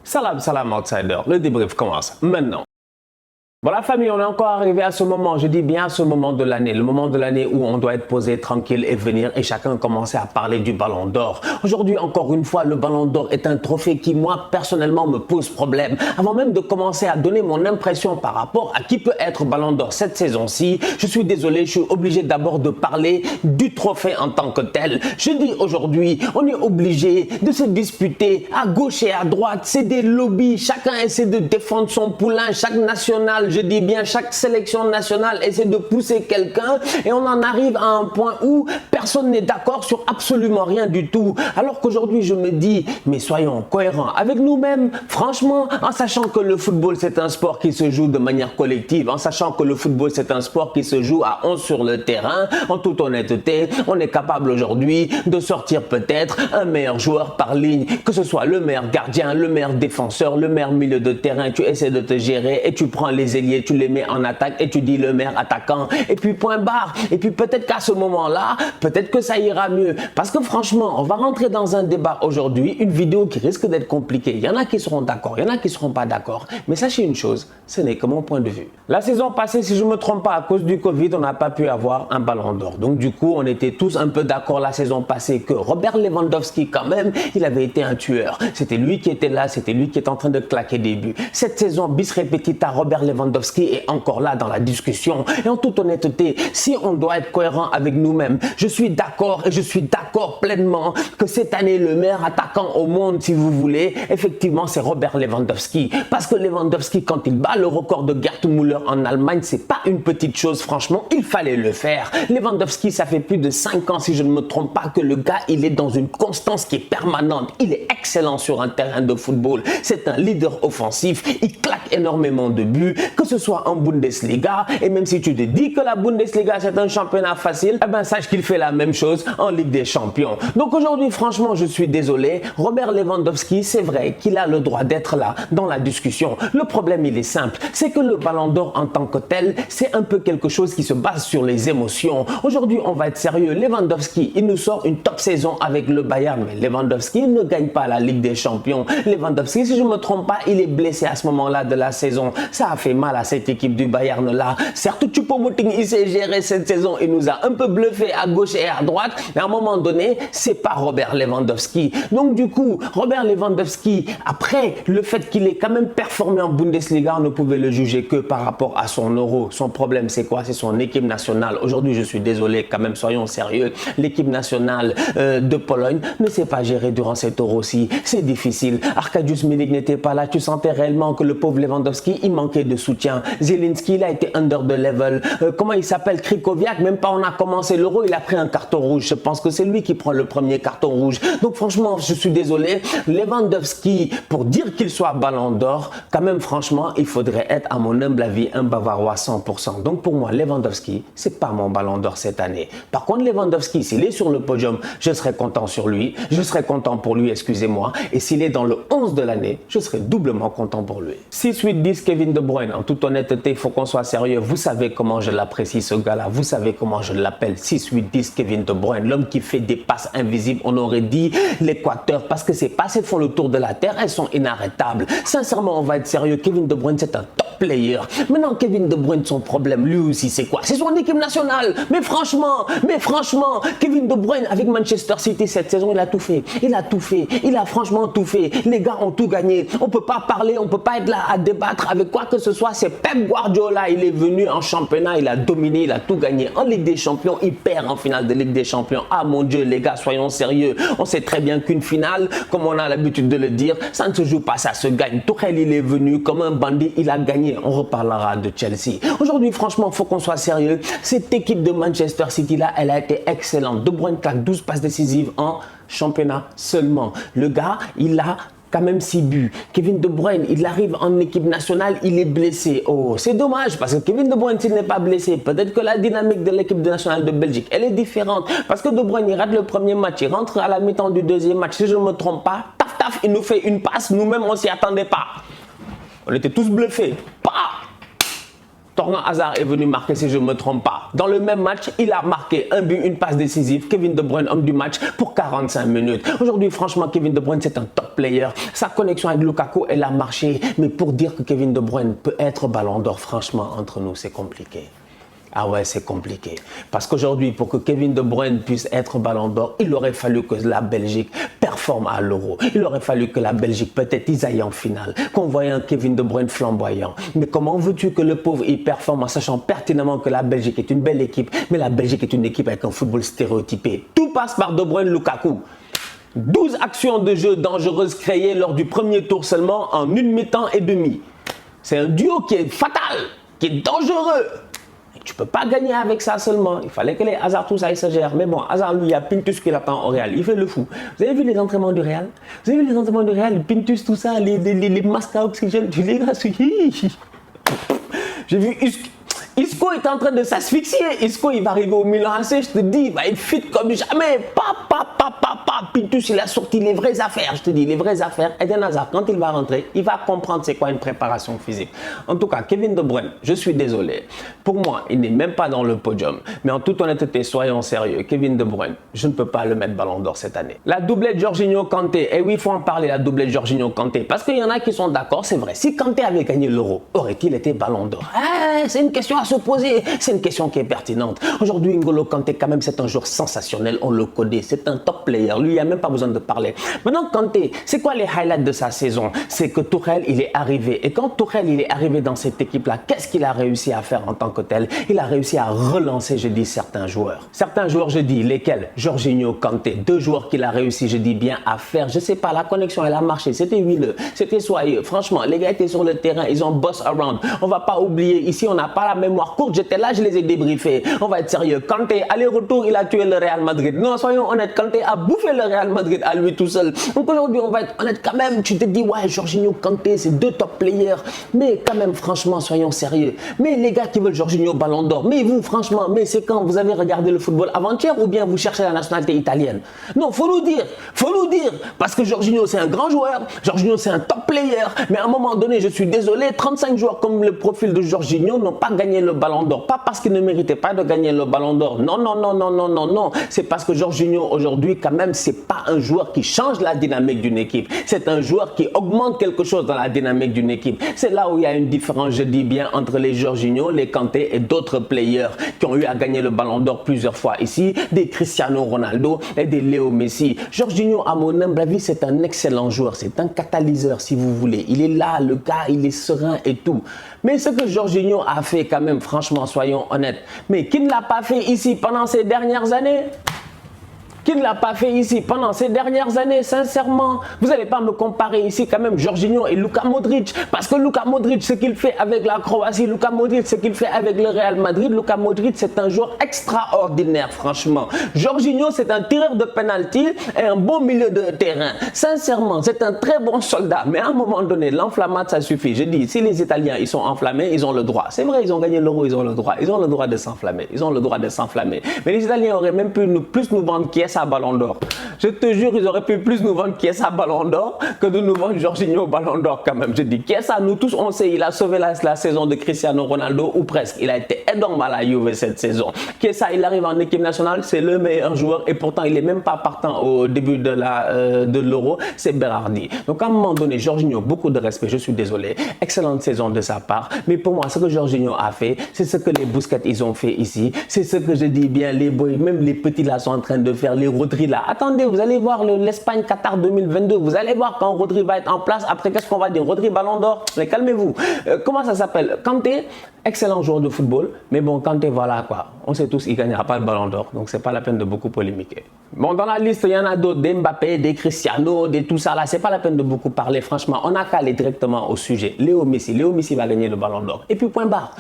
Salam, salam outsider, le débrief commence maintenant. Bon la famille, on est encore arrivé à ce moment, je dis bien à ce moment de l'année, le moment de l'année où on doit être posé tranquille et venir et chacun commencer à parler du ballon d'or. Aujourd'hui encore une fois, le ballon d'or est un trophée qui moi personnellement me pose problème. Avant même de commencer à donner mon impression par rapport à qui peut être ballon d'or cette saison-ci, je suis désolé, je suis obligé d'abord de parler du trophée en tant que tel. Je dis aujourd'hui, on est obligé de se disputer à gauche et à droite, c'est des lobbies, chacun essaie de défendre son poulain, chaque national, je dis bien chaque sélection nationale essaie de pousser quelqu'un et on en arrive à un point où personne n'est d'accord sur absolument rien du tout. Alors qu'aujourd'hui je me dis, mais soyons cohérents avec nous-mêmes, franchement, en sachant que le football c'est un sport qui se joue de manière collective, en sachant que le football c'est un sport qui se joue à 11 sur le terrain, en toute honnêteté, on est capable aujourd'hui de sortir peut-être un meilleur joueur par ligne, que ce soit le meilleur gardien, le meilleur défenseur, le meilleur milieu de terrain, tu essaies de te gérer et tu prends les ailiers, tu les mets en attaque et tu dis le meilleur attaquant et puis point barre. Et puis peut-être qu'à ce moment-là, peut-être que ça ira mieux. Parce que franchement, on va rentrer dans un débat aujourd'hui, une vidéo qui risque d'être compliquée. Il y en a qui seront d'accord, il y en a qui ne seront pas d'accord. Mais sachez une chose, ce n'est que mon point de vue. La saison passée, si je ne me trompe pas, à cause du Covid, on n'a pas pu avoir un ballon d'or. Donc du coup, on était tous un peu d'accord la saison passée que Robert Lewandowski, quand même, il avait été un tueur. C'était lui qui était là, c'était lui qui était en train de claquer des buts. Cette saison, bis repetita, Robert Lewandowski est encore là dans la discussion. Et en toute honnêteté, si on doit être cohérent avec nous-mêmes, je suis d'accord et je suis d'accord pleinement que cette année, le meilleur attaquant au monde, si vous voulez, effectivement, c'est Robert Lewandowski. Parce que Lewandowski, quand il bat le record de Gerd Müller en Allemagne, c'est pas une petite chose, franchement, il fallait le faire. Lewandowski, ça fait plus de 5 ans, si je ne me trompe pas, que le gars, il est dans une constance qui est permanente. Il est excellent sur un terrain de football. C'est un leader offensif. Il claque énormément de buts, que ce soit en Bundesliga, et même si tu te dis que la Bundesliga c'est un championnat facile, eh ben sache qu'il fait la même chose en Ligue des Champions. Donc aujourd'hui, franchement, je suis désolé, Robert Lewandowski, c'est vrai qu'il a le droit d'être là dans la discussion. Le problème, il est simple, c'est que le ballon d'or en tant que tel, c'est un peu quelque chose qui se base sur les émotions. Aujourd'hui, on va être sérieux, Lewandowski, il nous sort une top saison avec le Bayern, mais Lewandowski il ne gagne pas la Ligue des Champions. Lewandowski, si je ne me trompe pas, il est blessé à ce moment-là de la saison. Ça a fait mal à cette équipe du Bayern là. Certes, Choupo-Moting, il s'est géré cette saison, il nous a un peu bluffé à gauche et à droite, mais à un moment donné, c'est pas Robert Lewandowski. Donc du coup, Robert Lewandowski, après le fait qu'il ait quand même performé en Bundesliga, on ne pouvait le juger que par rapport à son euro. Son problème, c'est quoi? C'est son équipe nationale. Aujourd'hui, je suis désolé, quand même, soyons sérieux. L'équipe nationale de Pologne ne s'est pas gérée durant cet euro-ci. C'est difficile. Arkadiusz Milik n'était pas là. Tu sentais réellement que le pauvre Lewandowski, il manquait de soutien. Zielinski, il a été under the level. Comment il s'appelle? Krikoviak, même pas on a commencé l'euro, il a pris un carton rouge. Je pense que c'est lui qui prend le premier carton rouge. Donc franchement, je suis désolé. Lewandowski, pour dire qu'il soit ballon d'or, quand même franchement, il faudrait être, à mon humble avis, un Bavarois 100%. Donc pour moi, Lewandowski, c'est pas mon ballon d'or cette année. Par contre, Lewandowski, s'il est sur le podium, je serai content sur lui. Je serai content pour lui, excusez-moi. Et s'il est dans le 11 de l'année, je serai doublement content pour lui. 6-8-10 Kevin De Bruyne. En toute honnêteté, il faut qu'on soit sérieux. Vous savez comment je l'apprécie, ce gars-là. Vous savez comment je l'appelle. 6-8-10 Kevin De Bruyne. L'homme qui fait des passes invisibles. On aurait dit l'Équateur. Parce que ces passes, elles font le tour de la terre. Elles sont inarrêtables. Sincèrement, on va être sérieux. Kevin De Bruyne, c'est un top player. Maintenant, Kevin De Bruyne, son problème, lui aussi, c'est quoi? C'est son équipe nationale. Mais franchement, Kevin De Bruyne, avec Manchester City cette saison, il a tout fait. Il a tout fait. Il a franchement tout fait. Les gars ont tout gagné. On peut pas parler, on peut pas être là à débattre avec quoi que ce soit. C'est Pep Guardiola. Il est venu en championnat, il a dominé, il a tout gagné. En Ligue des Champions, il perd en finale de Ligue des Champions. Ah mon Dieu, les gars, soyons sérieux. On sait très bien qu'une finale, comme on a l'habitude de le dire, ça ne se joue pas, ça se gagne. Tuchel, il est venu comme un bandit, il a gagné. On reparlera de Chelsea. Aujourd'hui, franchement, il faut qu'on soit sérieux. Cette équipe de Manchester City là, elle a été excellente. De Bruyne claque 12 passes décisives en championnat seulement. Le gars, il a quand même 6 buts. Kevin De Bruyne, il arrive en équipe nationale, il est blessé. Oh, c'est dommage parce que Kevin De Bruyne, s'il n'est pas blessé, peut-être que la dynamique de l'équipe nationale de Belgique, elle est différente. Parce que De Bruyne, il rate le premier match, il rentre à la mi-temps du deuxième match. Si je ne me trompe pas, taf, il nous fait une passe. Nous-mêmes, on ne s'y attendait pas. On était tous bluffés. Torgan Hazard est venu marquer si je ne me trompe pas. Dans le même match, il a marqué un but, une passe décisive. Kevin De Bruyne, homme du match pour 45 minutes. Aujourd'hui, franchement, Kevin De Bruyne, c'est un top player. Sa connexion avec Lukaku, elle a marché. Mais pour dire que Kevin De Bruyne peut être ballon d'or, franchement, entre nous, c'est compliqué. Ah ouais, c'est compliqué. Parce qu'aujourd'hui, pour que Kevin De Bruyne puisse être ballon d'or, il aurait fallu que la Belgique performe à l'Euro. Il aurait fallu que la Belgique, peut-être, ils aillent en finale. Qu'on voyait un Kevin De Bruyne flamboyant. Mais comment veux-tu que le pauvre y performe en sachant pertinemment que la Belgique est une belle équipe, mais la Belgique est une équipe avec un football stéréotypé. Tout passe par De Bruyne, Lukaku. 12 actions de jeu dangereuses créées lors du premier tour seulement en une mi-temps et demi. C'est un duo qui est fatal, qui est dangereux. Tu ne peux pas gagner avec ça seulement. Il fallait que les Hazard, tout ça, ils se gèrent. Mais bon, Hazard, lui, il y a Pintus qui l'attend au Real. Il fait le fou. Vous avez vu les entraînements du Real? Vous avez vu les entraînements du Real? Pintus, tout ça, les masques à oxygène. Tu les gars, j'ai vu Isco est en train de s'asphyxier. Isco, il va arriver au Milan AC. Je te dis, il va être fit comme jamais. Pintus, il a sorti les vraies affaires. Je te dis, les vraies affaires. Eden Hazard, quand il va rentrer, il va comprendre c'est quoi une préparation physique. En tout cas, Kevin De Bruyne, je suis désolé. Pour moi, il n'est même pas dans le podium. Mais en toute honnêteté, soyons sérieux. Kevin De Bruyne, je ne peux pas le mettre ballon d'or cette année. La doublette Jorginho Kanté. Et oui, il faut en parler, la doublette Jorginho Kanté. Parce qu'il y en a qui sont d'accord, c'est vrai. Si Kanté avait gagné l'Euro, aurait-il été ballon d'or? C'est une question à se poser. C'est une question qui est pertinente. Aujourd'hui, N'Golo Kanté, quand même, c'est un joueur sensationnel. On le connaît. C'est un top player. Lui, il n'y a même pas besoin de parler. Maintenant, Kanté, c'est quoi les highlights de sa saison? C'est que Tuchel, il est arrivé. Et quand Tuchel, il est arrivé dans cette équipe-là, qu'est-ce qu'il a réussi à faire en tant que tel? Il a réussi à relancer, je dis, certains joueurs. Certains joueurs, je dis, lesquels? Jorginho, Kanté. Deux joueurs qu'il a réussi, je dis bien, à faire. Je sais pas, la connexion, elle a marché. C'était huileux. C'était soyeux. Franchement, les gars étaient sur le terrain. Ils ont boss around. On va pas oublier. Ici, on n'a pas la mémoire courte. J'étais là, je les ai débriefés. On va être sérieux. Kanté, aller-retour, il a tué le Real Madrid. Non, soyons honnêtes. Kanté a bouffé le Real Madrid à lui tout seul. Donc aujourd'hui, on va être honnête quand même. Tu te dis, ouais, Jorginho, Kanté, c'est deux top players. Mais quand même, franchement, soyons sérieux. Mais les gars qui veulent Jorginho ballon d'or, mais vous, franchement, mais c'est quand vous avez regardé le football avant-hier ou bien vous cherchez la nationalité italienne? Non, faut nous dire. Parce que Jorginho, c'est un grand joueur. Jorginho, c'est un top player. Mais à un moment donné, je suis désolé, 35 joueurs comme le profil de Jorginho n'ont pas gagné le ballon d'or. Pas parce qu'ils ne méritaient pas de gagner le ballon d'or. Non. C'est parce que Jorginho, aujourd'hui, quand même, c'est pas un joueur qui change la dynamique d'une équipe. C'est un joueur qui augmente quelque chose dans la dynamique d'une équipe. C'est là où il y a une différence, je dis bien, entre les Jorginho, les Kanté et d'autres players qui ont eu à gagner le ballon d'or plusieurs fois ici, des Cristiano Ronaldo et des Léo Messi. Jorginho, à mon humble avis, c'est un excellent joueur. C'est un catalyseur, si vous voulez. Il est là, le gars, il est serein et tout. Mais ce que Jorginho a fait quand même, franchement, soyons honnêtes. Mais qui ne l'a pas fait ici pendant ces dernières années? Qui ne l'a pas fait ici pendant ces dernières années, sincèrement? Vous n'allez pas me comparer ici quand même Jorginho et Luka Modric. Parce que Luka Modric, ce qu'il fait avec la Croatie, Luka Modric, ce qu'il fait avec le Real Madrid, Luka Modric, c'est un joueur extraordinaire, franchement. Jorginho, c'est un tireur de penalty et un bon milieu de terrain. Sincèrement, c'est un très bon soldat. Mais à un moment donné, l'enflammade, ça suffit. Je dis, si les Italiens, ils sont enflammés, ils ont le droit. C'est vrai, ils ont gagné l'Euro, ils ont le droit. Ils ont le droit de s'enflammer. Mais les Italiens auraient même pu plus nous vendre Chiesa ballon d'or. Je te jure, ils auraient pu plus nous vendre Chiesa ballon d'or que de nous vendre Jorginho ballon d'or quand même. Je dis Chiesa, nous tous on sait, il a sauvé la saison de Cristiano Ronaldo ou presque. Il a été énorme à la Juve cette saison. Chiesa, il arrive en équipe nationale, c'est le meilleur joueur et pourtant il n'est même pas partant au début de l'Euro, c'est Berardi. Donc à un moment donné, Jorginho, beaucoup de respect, je suis désolé. Excellente saison de sa part. Mais pour moi, ce que Jorginho a fait, c'est ce que les Busquets ils ont fait ici. C'est ce que je dis bien, les boys, même les petits là sont en train de faire, les Rodri là. Attendez, vous allez voir l'Espagne Qatar 2022. Vous allez voir quand Rodri va être en place. Après, qu'est-ce qu'on va dire? Rodri ballon d'or. Mais calmez-vous. Comment ça s'appelle? Kanté, excellent joueur de football. Mais bon, Kanté, voilà quoi. On sait tous, il ne gagnera pas le ballon d'or. Donc, c'est pas la peine de beaucoup polémiquer. Bon, dans la liste, il y en a d'autres. Des Mbappé, des Cristiano, des tout ça là. C'est pas la peine de beaucoup parler. Franchement, on a qu'à aller directement au sujet. Léo Messi. Léo Messi va gagner le ballon d'or. Et puis, point barre.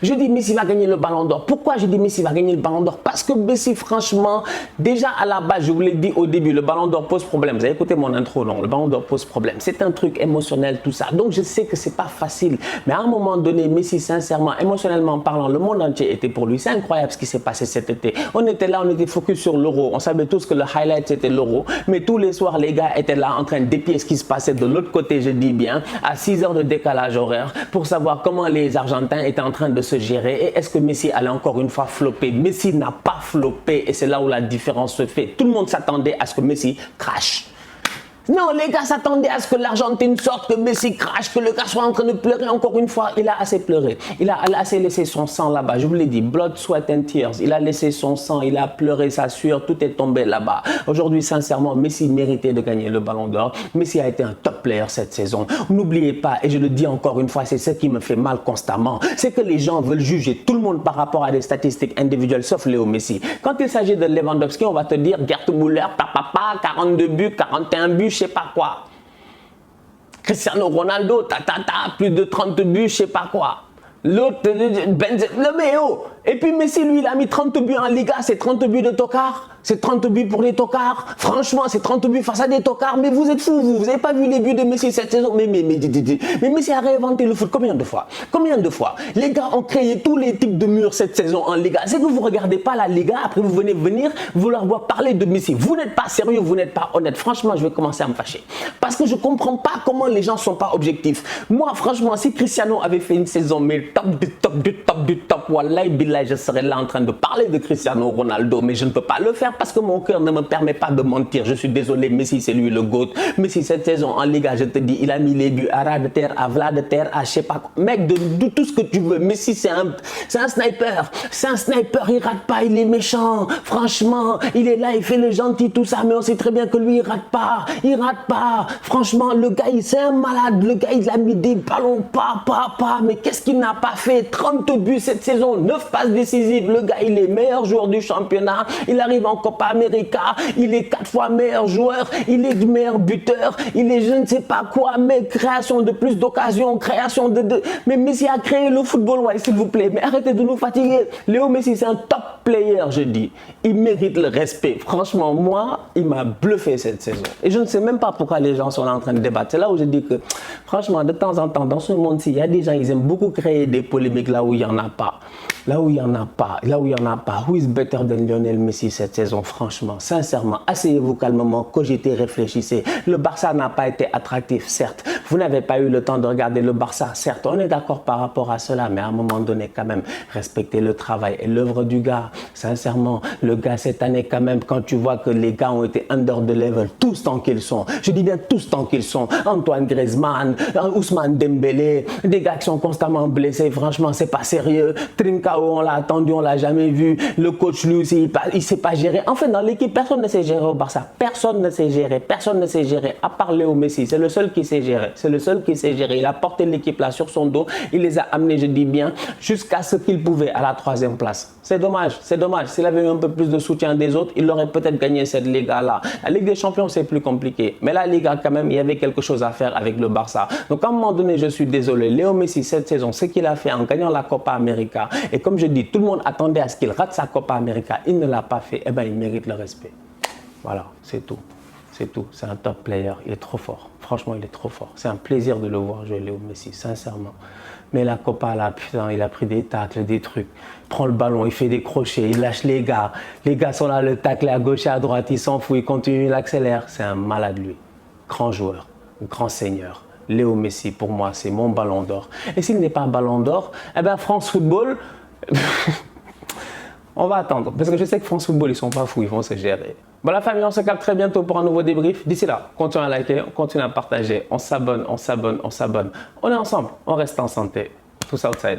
Je dis Messi va gagner le ballon d'or. Pourquoi je dis Messi va gagner le ballon d'or? Parce que Messi, franchement, Déjà à la base, je vous l'ai dit au début, le ballon d'or pose problème. Vous avez écouté mon intro, non? Le ballon d'or pose problème. C'est un truc émotionnel, tout ça. Donc je sais que c'est pas facile. Mais à un moment donné, Messi, sincèrement, émotionnellement parlant, le monde entier était pour lui. C'est incroyable ce qui s'est passé cet été. On était là, on était focus sur l'euro. On savait tous que le highlight c'était l'euro. Mais tous les soirs, les gars étaient là en train d'épier ce qui se passait de l'autre côté, je dis bien, à 6 heures de décalage horaire pour savoir comment les Argentins étaient en train de se gérer et est-ce que Messi allait encore une fois flopper. Messi n'a pas floppé et c'est là où la différence se fait. Tout le monde s'attendait à ce que Messi crache. Non, les gars s'attendaient à ce que l'Argentine sorte, que Messi crache, que le gars soit en train de pleurer. Encore une fois, il a assez pleuré. Il a assez laissé son sang là-bas. Je vous l'ai dit, blood, sweat and tears. Il a laissé son sang, il a pleuré sa sueur, tout est tombé là-bas. Aujourd'hui, sincèrement, Messi méritait de gagner le Ballon d'Or. Messi a été un top player cette saison. N'oubliez pas, et je le dis encore une fois, c'est ce qui me fait mal constamment, c'est que les gens veulent juger tout le monde par rapport à des statistiques individuelles, sauf Léo Messi. Quand il s'agit de Lewandowski, on va te dire Gerd Müller, 42 buts, 41 buts, je sais pas quoi. Cristiano Ronaldo, plus de 30 buts, je sais pas quoi. L'autre, Benzema, et puis Messi, lui, il a mis 30 buts en Liga, c'est 30 buts de tocard, c'est 30 buts pour les tocards. Franchement, c'est 30 buts face à des tocards, mais vous êtes fous, vous n'avez pas vu les buts de Messi cette saison. Mais Messi a réinventé le foot combien de fois? Combien de fois? Les gars ont créé tous les types de murs cette saison en Liga. C'est que vous ne regardez pas la Liga, après vous venez vouloir voir parler de Messi. Vous n'êtes pas sérieux, vous n'êtes pas honnête. Franchement, je vais commencer à me fâcher. Parce que je ne comprends pas comment les gens ne sont pas objectifs. Moi, franchement, si Cristiano avait fait une saison, mais top du top, wallahi billah, je serais là en train de parler de Cristiano Ronaldo, mais je ne peux pas le faire parce que mon cœur ne me permet pas de mentir. Je suis désolé, Messi, c'est lui le GOAT. Messi, cette saison en Liga, je te dis, il a mis les buts à ras de terre, à v'là de terre, à je sais pas quoi. Mec, de tout ce que tu veux. Messi, c'est un sniper. C'est un sniper, il rate pas, il est méchant. Franchement, il est là, il fait le gentil, tout ça, mais on sait très bien que lui, il rate pas. Il rate pas. Franchement, le gars, c'est un malade. Le gars, il a mis des ballons, mais qu'est-ce qu'il n'a pas fait? 30 buts cette saison, 9 passes décisives. Le gars, il est meilleur joueur du championnat. Il arrive en Copa América. Il est 4 fois meilleur joueur. Il est meilleur buteur. Il est je ne sais pas quoi, mais création de plus d'occasions, création de... Mais Messi a créé le football, ouais, s'il vous plaît. Mais arrêtez de nous fatiguer. Léo Messi, c'est un top player, je dis. Il mérite le respect. Franchement, moi, il m'a bluffé cette saison. Et je ne sais même pas pourquoi les gens sont là en train de débattre. C'est là où je dis que, franchement, de temps en temps, dans ce monde-ci, il y a des gens, ils aiment beaucoup créer des polémiques là où il n'y en a pas. Là où il n'y en a pas, who is better than Lionel Messi cette saison, franchement, sincèrement, asseyez-vous calmement, cogitez, réfléchissez. Le Barça n'a pas été attractif, certes. Vous n'avez pas eu le temps de regarder le Barça, certes. On est d'accord par rapport à cela, mais à un moment donné, quand même, respectez le travail et l'œuvre du gars. Sincèrement, le gars, cette année, quand même, quand tu vois que les gars ont été under the level, tous tant qu'ils sont, je dis bien tous tant qu'ils sont, Antoine Griezmann, Ousmane Dembélé, des gars qui sont constamment blessés, franchement, c'est pas sérieux. Trincao, on l'a attendu, on l'a jamais vu. Le coach, lui aussi, il sait pas gérer. En fait, dans l'équipe, personne ne sait gérer au Barça. Personne ne sait gérer. Personne ne sait gérer, à part Léo Messi. C'est le seul qui sait gérer. C'est le seul qui sait gérer. Il a porté l'équipe là sur son dos. Il les a amenés, je dis bien, jusqu'à ce qu'il pouvait à la 3e place. C'est dommage, c'est dommage. S'il avait eu un peu plus de soutien des autres, il aurait peut-être gagné cette Liga-là. La Ligue des Champions, c'est plus compliqué. Mais la Liga, quand même, il y avait quelque chose à faire avec le Barça. Donc, à un moment donné, je suis désolé. Léo Messi, cette saison, ce qu'il a fait en gagnant la Copa América, et comme je dis, tout le monde attendait à ce qu'il rate sa Copa América. Il ne l'a pas fait. Eh bien, il mérite le respect. Voilà, c'est tout. C'est tout. C'est un top player. Il est trop fort. Franchement, il est trop fort. C'est un plaisir de le voir jouer, Léo Messi, sincèrement. Mais la Copa, là, putain, il a pris des tacles, des trucs. Il prend le ballon, il fait des crochets, il lâche les gars. Les gars sont là, le tacle à gauche et à droite. Il s'en fout, il continue, il accélère. C'est un malade, lui. Grand joueur, grand seigneur. Léo Messi, pour moi, c'est mon ballon d'or. Et s'il n'est pas un ballon d'or, eh bien, France Football... On va attendre, parce que je sais que France Football, ils sont pas fous, ils vont se gérer. Bon, la famille, on se capte très bientôt pour un nouveau débrief. D'ici là, continuez à liker, on continue à partager, on s'abonne. On est ensemble, on reste en santé. Tous outside.